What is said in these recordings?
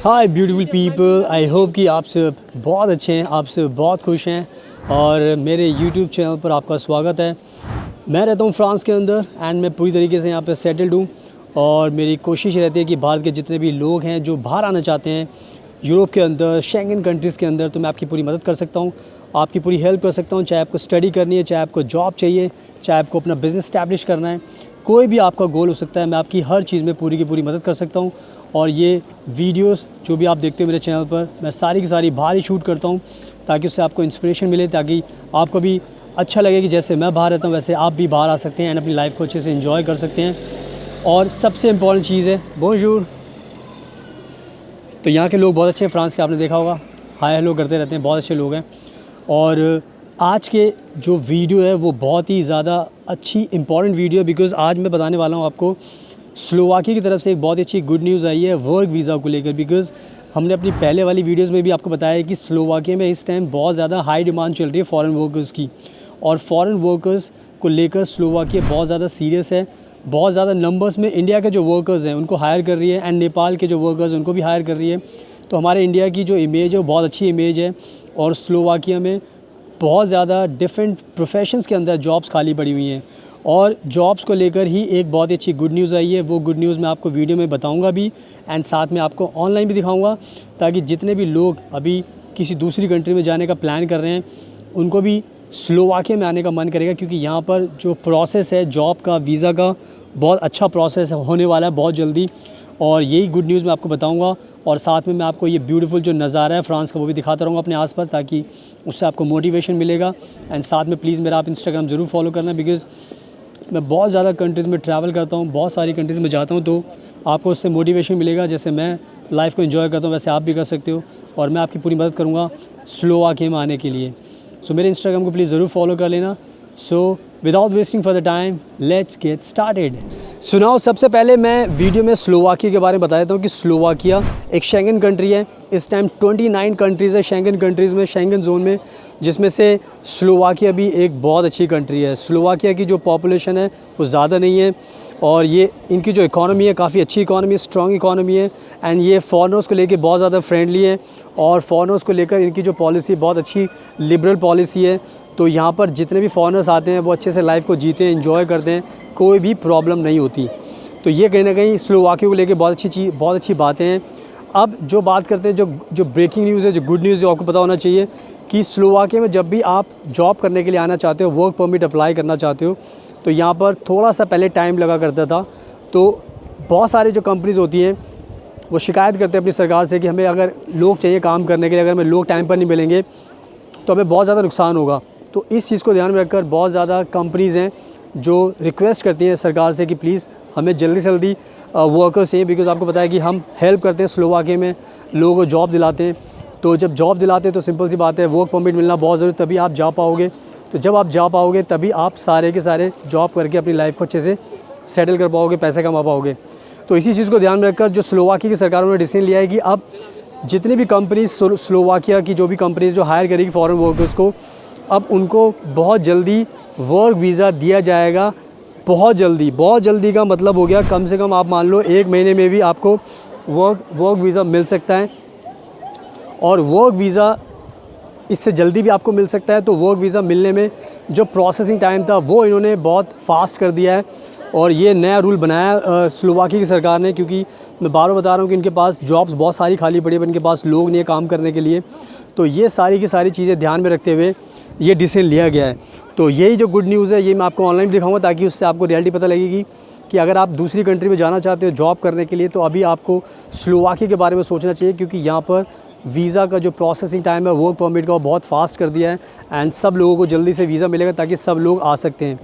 Hi beautiful people, I hope कि आप सब बहुत अच्छे हैं, आप सब बहुत खुश हैं और मेरे यूट्यूब चैनल पर आपका स्वागत है। मैं रहता हूँ फ्रांस के अंदर एंड मैं पूरी तरीके से यहाँ पे सेटल्ड हूँ और मेरी कोशिश रहती है कि भारत के जितने भी लोग हैं जो बाहर आना चाहते हैं यूरोप के अंदर, शेंगन कंट्रीज़ के अंदर, तो मैं आपकी पूरी मदद कर सकता हूँ, आपकी पूरी हेल्प कर सकता हूँ। चाहे आपको स्टडी करनी है, चाहे आपको जॉब चाहिए, चाहे आपको अपना बिज़नेस स्टैब्लिश करना है, कोई भी आपका गोल हो सकता है, मैं आपकी हर चीज़ में पूरी की पूरी मदद कर सकता हूँ। और ये वीडियोस जो भी आप देखते हो मेरे चैनल पर, मैं सारी की सारी बाहर ही शूट करता हूँ ताकि उससे आपको इंस्पिरेशन मिले, ताकि आपको भी अच्छा लगे कि जैसे मैं बाहर रहता हूँ वैसे आप भी बाहर आ सकते हैं एंड अपनी लाइफ को अच्छे से एंजॉय कर सकते हैं। और सबसे इम्पॉर्टेंट चीज़ है बोनजूर। तो यहाँ के लोग बहुत अच्छे हैं, फ्रांस के, आपने देखा होगा, हाय हेलो करते रहते हैं, बहुत अच्छे लोग हैं। और आज के जो वीडियो है वो बहुत ही ज़्यादा अच्छी इंपॉर्टेंट वीडियो है, बिकॉज़ आज मैं बताने वाला हूँ आपको स्लोवाकिया की तरफ से एक बहुत अच्छी गुड न्यूज़ आई है वर्क वीज़ा को लेकर। बिकॉज़ हमने अपनी पहले वाली वीडियोस में भी आपको बताया है कि स्लोवाकिया में इस टाइम बहुत ज़्यादा हाई डिमांड चल रही है फॉरेन वर्कर्स की, और फॉरेन वर्कर्स को लेकर स्लोवाकिया बहुत ज़्यादा सीरियस है। बहुत ज़्यादा नंबर्स में इंडिया के जो वर्कर्स हैं उनको हायर कर रही है एंड नेपाल के जो वर्कर्स हैं उनको भी हायर कर रही है। तो हमारे इंडिया की जो इमेज है वो बहुत अच्छी इमेज है और स्लोवाकिया में बहुत ज़्यादा डिफरेंट प्रोफेशंस के अंदर जॉब्स खाली पड़ी हुई हैं और जॉब्स को लेकर ही एक बहुत ही अच्छी गुड न्यूज़ आई है। वो गुड न्यूज़ मैं आपको वीडियो में बताऊंगा भी एंड साथ में आपको ऑनलाइन भी दिखाऊंगा, ताकि जितने भी लोग अभी किसी दूसरी कंट्री में जाने का प्लान कर रहे हैं उनको भी स्लोवाकिया में आने का मन करेगा, क्योंकि यहाँ पर जो प्रोसेस है जॉब का, वीज़ा का, बहुत अच्छा प्रोसेस होने वाला है बहुत जल्दी। और यही गुड न्यूज़ मैं आपको बताऊंगा और साथ में मैं आपको ये ब्यूटीफुल जो नज़ारा है फ्रांस का वो भी दिखाता रहूँगा अपने आसपास, ताकि उससे आपको मोटिवेशन मिलेगा। एंड साथ में प्लीज़ मेरा आप इंस्टाग्राम ज़रूर फॉलो करना, बिकॉज़ मैं बहुत ज़्यादा कंट्रीज़ में ट्रैवल करता हूँ, बहुत सारी कंट्रीज़ में जाता हूँ, तो आपको उससे मोटिवेशन मिलेगा। जैसे मैं लाइफ को एंजॉय करता हूँ वैसे आप भी कर सकते हो और मैं आपकी पूरी मदद करूँगा स्लोवाकिया में आने के लिए। सो मेरे इंस्टाग्राम को प्लीज़ ज़रूर फॉलो कर लेना। So without wasting for the time let's get started. सुनाओ, सबसे पहले मैं वीडियो में स्लोवाकिया के बारे में बता देता हूँ कि स्लोवाकिया एक शेंगन कंट्री है। इस टाइम 29 कंट्रीज़ है शेंगन कंट्रीज़ में, शेंगन जोन में, जिसमें से स्लोवाकिया भी एक बहुत अच्छी कंट्री है। स्लोवाकिया की जो पॉपुलेशन है वो ज़्यादा नहीं है और ये इनकी जो इकॉनमी है काफ़ी अच्छी इकॉनमी, स्ट्रॉन्ग इकॉनमी है एंड ये फॉरेनर्स को लेकर बहुत ज़्यादा फ्रेंडली है और फॉरेनर्स को लेकर इनकी जो पॉलिसी बहुत अच्छी लिबरल पॉलिसी है। तो यहाँ पर जितने भी फॉरेनर्स आते हैं वो अच्छे से लाइफ को जीते हैं, एंजॉय करते हैं, कोई भी प्रॉब्लम नहीं होती। तो ये कहीं ना कहीं स्लोवाकिया को लेकर बहुत अच्छी बातें हैं। अब जो बात करते हैं, जो ब्रेकिंग न्यूज़ है, जो गुड न्यूज़ जो आपको पता होना चाहिए कि स्लोवाकिया में जब भी आप जॉब करने के लिए आना चाहते हो, वर्क परमिट अप्लाई करना चाहते हो, तो यहाँ पर थोड़ा सा पहले टाइम लगा करता था। तो बहुत सारी जो कंपनीज़ होती हैं वो शिकायत करते हैं अपनी सरकार से कि हमें अगर लोग चाहिए काम करने के लिए, अगर हमें लोग टाइम पर नहीं मिलेंगे तो हमें बहुत ज़्यादा नुकसान होगा। तो इस चीज़ को ध्यान में रखकर बहुत ज़्यादा कंपनीज़ हैं जो रिक्वेस्ट करती हैं सरकार से कि प्लीज़ हमें जल्दी से जल्दी वर्कर्स चाहिए, बिकॉज़ आपको पता है कि हम हेल्प करते हैं स्लोवाकिया में, लोगों को जॉब दिलाते हैं। तो जब जॉब दिलाते हैं तो सिंपल सी बात है, वर्क परमिट मिलना बहुत ज़रूरी, तभी आप जा पाओगे। तो जब आप जा पाओगे तभी आप सारे के सारे जॉब करके अपनी लाइफ को अच्छे से सेटल कर पाओगे, पैसे कमा पाओगे। तो इसी चीज़ को ध्यान में रखकर जो स्लोवाकिया की सरकार ने डिसीजन लिया है कि अब जितनी भी कंपनीज स्लोवाकिया की जो भी कंपनीज जो हायर करेगी फॉरेन वर्कर्स को, अब उनको बहुत जल्दी वर्क वीज़ा दिया जाएगा। बहुत जल्दी का मतलब हो गया कम से कम आप मान लो 1 महीने में भी आपको वर्क वीज़ा मिल सकता है। और वर्क वीज़ा इससे जल्दी भी आपको मिल सकता है। तो वर्क वीज़ा मिलने में जो प्रोसेसिंग टाइम था वो इन्होंने बहुत फास्ट कर दिया है और ये नया रूल बनाया स्लोवाकिया की सरकार ने, क्योंकि मैं बार बार बता रहा हूँ कि इनके पास जॉब्स बहुत सारी खाली पड़ी है, इनके पास लोग नहीं है काम करने के लिए। तो ये सारी की सारी चीज़ें ध्यान में रखते हुए ये डिसीजन लिया गया है। तो यही जो गुड न्यूज़ है ये मैं आपको ऑनलाइन दिखाऊंगा, ताकि उससे आपको रियलिटी पता लगेगी कि अगर आप दूसरी कंट्री में जाना चाहते हो जॉब करने के लिए तो अभी आपको स्लोवाकिया के बारे में सोचना चाहिए, क्योंकि यहाँ पर वीज़ा का जो प्रोसेसिंग टाइम है वर्क परमिट का वो बहुत फास्ट कर दिया है एंड सब लोगों को जल्दी से वीज़ा मिलेगा ताकि सब लोग आ सकते हैं।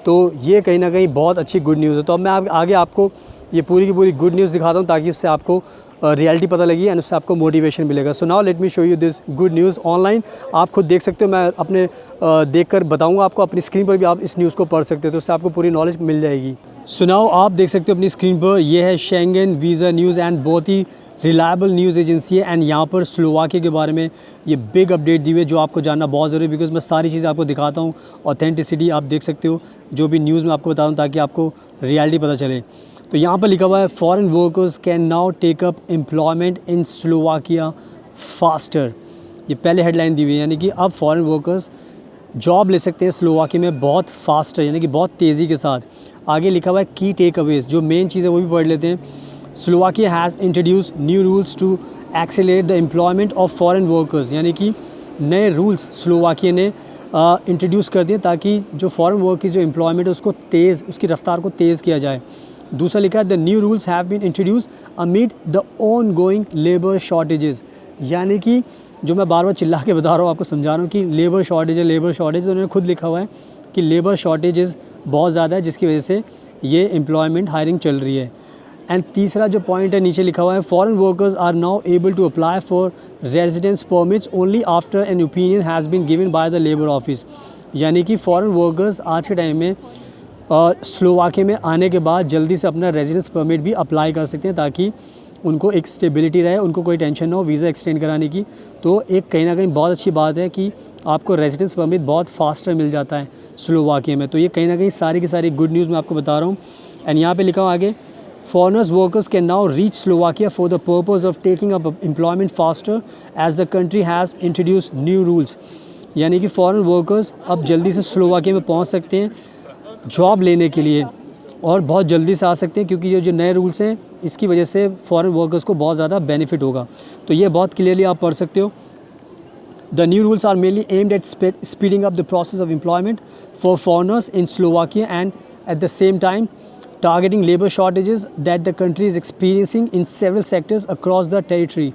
तो ये कहीं ना कहीं बहुत अच्छी गुड न्यूज़ है। तो अब मैं आगे आपको ये पूरी की पूरी गुड न्यूज़ दिखाता हूँ ताकि उससे आपको रियलिटी पता लगी एंड उससे आपको मोटिवेशन मिलेगा। So now let me show you this good news online. आप खुद देख सकते हो, मैं अपने देखकर बताऊंगा आपको, अपनी स्क्रीन पर भी आप इस न्यूज़ को पढ़ सकते हो, तो उससे आपको पूरी नॉलेज मिल जाएगी। सो नाउ आप देख सकते हो अपनी स्क्रीन पर, यह है शेंगन वीज़ा न्यूज़ एंड बहुत ही रिलायबल न्यूज़ एजेंसी है। एंड यहाँ पर स्लोवाकिया के बारे में ये बिग अपडेट दी हुई है जो आपको जानना बहुत ज़रूरी है, बिकॉज मैं सारी चीज़ें आपको दिखाता हूँ। ऑथेंटिसिटी आप देख सकते हो जो भी न्यूज़ मैं आपको बता रहा हूँ ताकि आपको रियलिटी पता चले। तो यहाँ पर लिखा हुआ है foreign workers can now take up employment in Slovakia faster. ये पहले हेडलाइन दी हुई है, यानी कि अब फॉरेन वर्कर्स जॉब ले सकते हैं स्लोवाकिया में बहुत फास्टर, यानी कि बहुत तेज़ी के साथ। आगे लिखा हुआ है की टेक अवेज, जो मेन चीज़ है वो भी पढ़ लेते हैं। Slovakia has introduce new rules to accelerate the employment of foreign workers, यानी कि नए रूल्स स्लोवाकिया ने इंट्रोड्यूस कर दिए ताकि जो फॉरेन वर्क की जो एम्प्लॉयमेंट है उसको उसकी रफ्तार को तेज़ किया जाए। दूसरा लिखा है the new rules have been introduce amid the ongoing labour shortages, यानी कि जो मैं बार बार चिल्ला के बता रहा हूँ आपको समझा रहा हूँ कि लेबर शॉर्टेज उन्होंने खुद लिखा हुआ है कि लेबर शॉर्टेजेस बहुत ज़्यादा है जिसकी वजह से ये एम्प्लॉयमेंट हायरिंग चल रही है। एंड तीसरा जो पॉइंट है नीचे लिखा हुआ है foreign workers are now able to apply for residence permits only after an opinion has been given by the labour office, यानी कि फॉरेन वर्कर्स आज के टाइम में स्लोवाकिया में आने के बाद जल्दी से अपना रेजिडेंस परमिट भी अप्लाई कर सकते हैं ताकि उनको एक स्टेबिलिटी रहे, उनको कोई टेंशन ना हो वीज़ा एक्सटेंड कराने की। तो एक कहीं ना कहीं बहुत अच्छी बात है कि आपको रेजिडेंस परमिट बहुत फास्टर मिल जाता है स्लोवाकिया में। तो ये कहीं ना कहीं सारी की सारी गुड न्यूज़ मैं आपको बता रहा हूँ। एंड यहाँ पे लिखा हुआ आगे foreigners workers can now reach Slovakia for the purpose of taking up employment faster as the country has introduce new rules, यानी कि फॉरेन वर्कर्स अब जल्दी से स्लोवाकिया में पहुँच सकते हैं जॉब लेने के लिए और बहुत जल्दी से आ सकते हैं, क्योंकि ये जो नए रूल्स हैं इसकी वजह से फॉरेन वर्कर्स को बहुत ज़्यादा बेनिफिट होगा। तो ये बहुत क्लियरली आप पढ़ सकते हो। The new rules are mainly aimed at speeding up the process of employment for foreigners in Slovakia and at the same time targeting labour shortages that the country is experiencing in several sectors across the territory,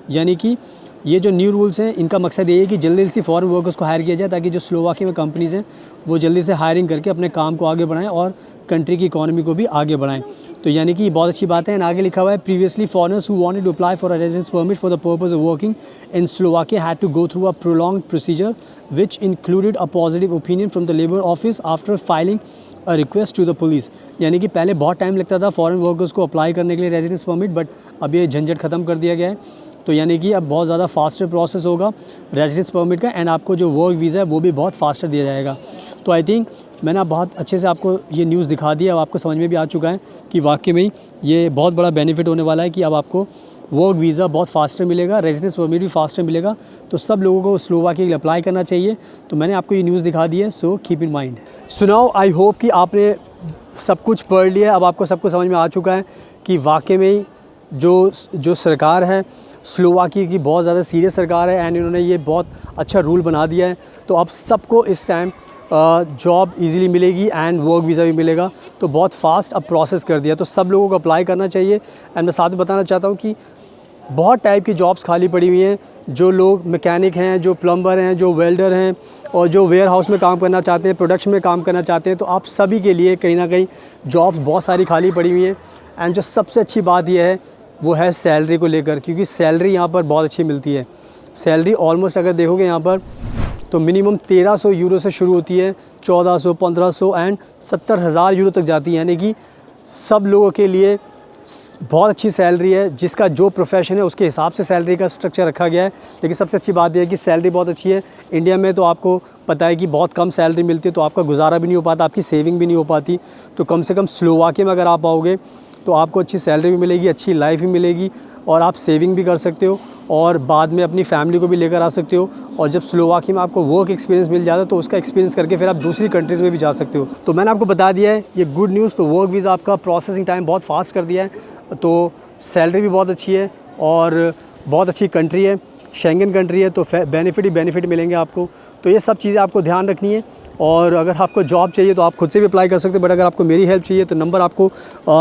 यानी कि ये जो new rules हैं इनका मकसद ये है कि जल्दी से फॉरेन वर्कर्स को हायर किया जाए ताकि जो स्लोवाकिया में कंपनीज़ हैं वो जल्दी से हायरिंग करके अपने काम को आगे बढ़ाएं और कंट्री की इकोनॉमी को भी आगे बढ़ाएं। तो यानी कि बहुत अच्छी बात है। एंड आगे लिखा हुआ है previously foreigners who wanted to apply for a residence permit for the purpose of working in Slovakia had to go through a prolonged procedure which included a positive opinion from the labour office after filing a request to the police, यानी कि पहले बहुत time लगता था foreign workers को apply करने के लिए रेजिडेंस परमिट, बट अब ये झंझट ख़त्म कर दिया गया है। तो यानी कि अब बहुत ज़्यादा फास्टर प्रोसेस होगा रेजिडेंस परमिट का एंड आपको जो वर्क वीज़ा है वो भी बहुत फास्टर दिया जाएगा। तो आई थिंक मैंने अब बहुत अच्छे से आपको ये न्यूज़ दिखा दी है। अब आपको समझ में भी आ चुका है कि वाकई में ये बहुत बड़ा बेनिफिट होने वाला है कि अब आपको वर्क वीज़ा बहुत फास्टर मिलेगा, रेजिडेंस परमिट भी फास्टर मिलेगा। तो सब लोगों को स्लोवाकिया के लिए अप्लाई करना चाहिए। तो मैंने आपको ये न्यूज़ दिखा दी है, सो कीप इन माइंड। सुनाओ, आई होप कि आपने सब कुछ पढ़ लिया। अब आपको सब कुछ समझ में आ चुका है कि वाकई में जो सरकार है स्लोवाकिया की बहुत ज़्यादा सीरियस सरकार है एंड इन्होंने ये बहुत अच्छा रूल बना दिया है। तो अब सबको इस टाइम जॉब इजीली मिलेगी एंड वर्क वीज़ा भी मिलेगा। तो बहुत फास्ट अब प्रोसेस कर दिया, तो सब लोगों को अप्लाई करना चाहिए। एंड मैं साथ में बताना चाहता हूँ कि बहुत टाइप की जॉब्स खाली पड़ी हुई हैं। जो लोग मैकेनिक हैं, जो प्लम्बर हैं, जो वेल्डर हैं और जो वेयर हाउस में काम करना चाहते हैं, प्रोडक्शन में काम करना चाहते हैं, तो आप सभी के लिए कहीं ना कहीं जॉब्स बहुत सारी खाली पड़ी हुई हैं। एंड जो सबसे अच्छी बात यह है वो है सैलरी को लेकर, क्योंकि सैलरी यहाँ पर बहुत अच्छी मिलती है। सैलरी ऑलमोस्ट अगर देखोगे यहाँ पर तो मिनिमम 1300 यूरो से शुरू होती है, 1400, 1500 एंड 70,000 यूरो तक जाती है। यानी कि सब लोगों के लिए बहुत अच्छी सैलरी है, जिसका जो प्रोफेशन है उसके हिसाब से सैलरी का स्ट्रक्चर रखा गया है। लेकिन सबसे अच्छी बात यह है कि सैलरी बहुत अच्छी है। इंडिया में तो आपको पता है कि बहुत कम सैलरी मिलती है, तो आपका गुजारा भी नहीं हो पाता, आपकी सेविंग भी नहीं हो पाती। तो कम से कम स्लोवाकिया में अगर आप आओगे तो आपको अच्छी सैलरी भी मिलेगी, अच्छी लाइफ भी मिलेगी और आप सेविंग भी कर सकते हो और बाद में अपनी फैमिली को भी लेकर आ सकते हो। और जब स्लोवाकिया में आपको वर्क एक्सपीरियंस मिल जाता है तो उसका एक्सपीरियंस करके फिर आप दूसरी कंट्रीज़ में भी जा सकते हो। तो मैंने आपको बता दिया है ये गुड न्यूज़। तो वर्क वीज़ा आपका प्रोसेसिंग टाइम बहुत फास्ट कर दिया है, तो सैलरी भी बहुत अच्छी है और बहुत अच्छी कंट्री है, शेंगन कंट्री है, तो बेनिफिट ही बेनिफिट मिलेंगे आपको। तो ये सब चीज़ें आपको ध्यान रखनी है। और अगर आपको जॉब चाहिए तो आप खुद से भी अप्लाई कर सकते हो, बट अगर आपको मेरी हेल्प चाहिए तो नंबर आपको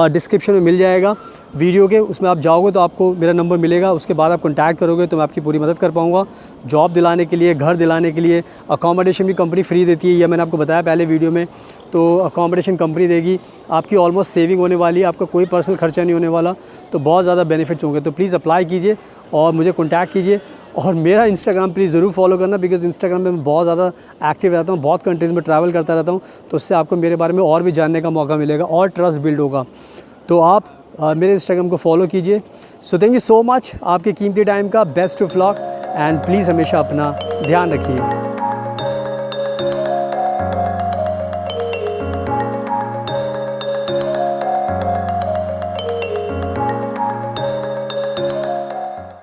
डिस्क्रिप्शन में मिल जाएगा वीडियो के, उसमें आप जाओगे तो आपको मेरा नंबर मिलेगा। उसके बाद आप कॉन्टैक्ट करोगे तो मैं आपकी पूरी मदद कर पाऊँगा जॉब दिलाने के लिए, घर दिलाने के लिए। अकोमोडेशन भी कंपनी फ्री देती है, यह मैंने आपको बताया पहले वीडियो में। तो अकोमोडेशन कंपनी देगी, आपकी ऑलमोस्ट सेविंग होने वाली है, आपका कोई पर्सनल खर्चा नहीं होने वाला, तो बहुत ज़्यादा बेनिफिट्स होंगे। तो प्लीज़ अप्लाई कीजिए और मुझे कॉन्टैक्ट कीजिए। और मेरा इंस्टाग्राम प्लीज़ ज़रूर फॉलो करना, बिकॉज़ इंस्टाग्राम पे मैं बहुत ज़्यादा एक्टिव रहता हूँ, बहुत कंट्रीज़ में ट्रैवल करता रहता हूँ, तो उससे आपको मेरे बारे में और भी जानने का मौका मिलेगा और ट्रस्ट बिल्ड होगा। तो आप मेरे इंस्टाग्राम को फॉलो कीजिए। So thank you so much आपके कीमती टाइम का। Best of luck and please हमेशा अपना ध्यान रखिए।